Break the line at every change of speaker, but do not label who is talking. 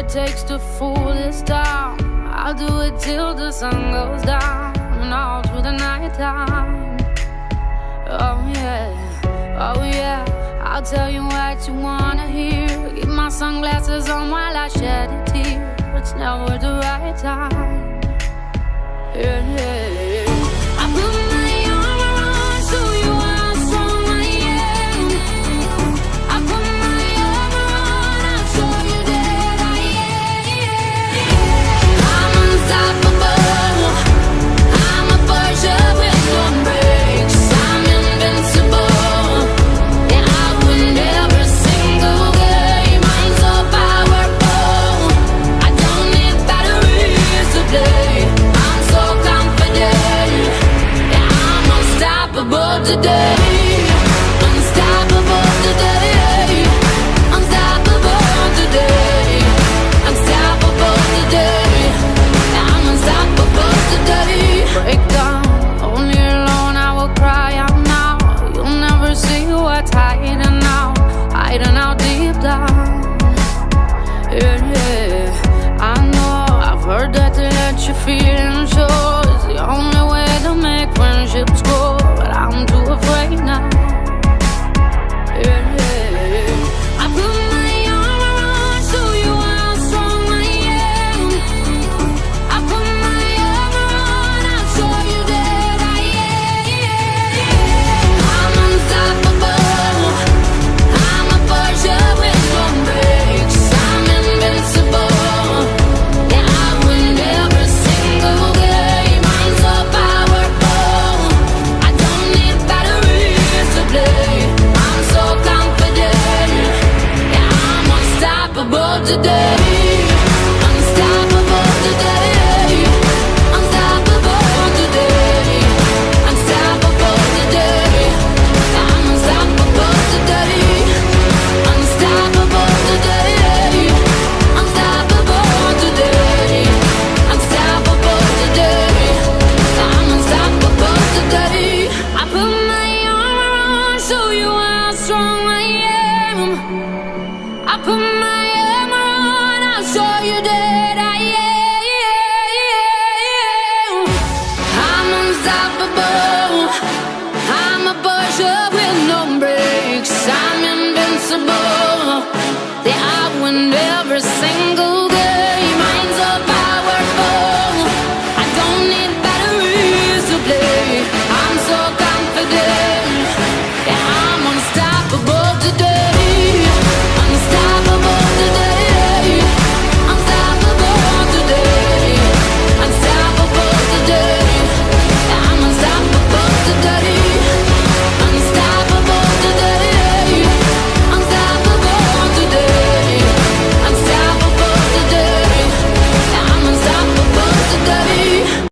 it takes to fool this town. I'll do it till the sun goes down and all through the night time. Oh yeah, I'll tell you what you wanna hear. Keep my sunglasses on while I shed a tear. It's never the right time. Yeah. I put my armor on, show you how strong I am. I put my armor on, I'll show you that I am. I'm unstoppable. I'm a Porsche with no brakes. I'm invincible. Yeah, I win every single game. I'm so powerful. I don't need batteries to play. I'm so confident. Yeah, I'm unstoppable today. Unstoppable today. Unstoppable today. Unstoppable today. Yeah, I'm unstoppable today. Break down, only alone I will cry out now. You'll never see what's hiding out deep down. Yeah, I know, I've heard that to let you feel and show is the only way to make friendships grow. But I'm too afraid now.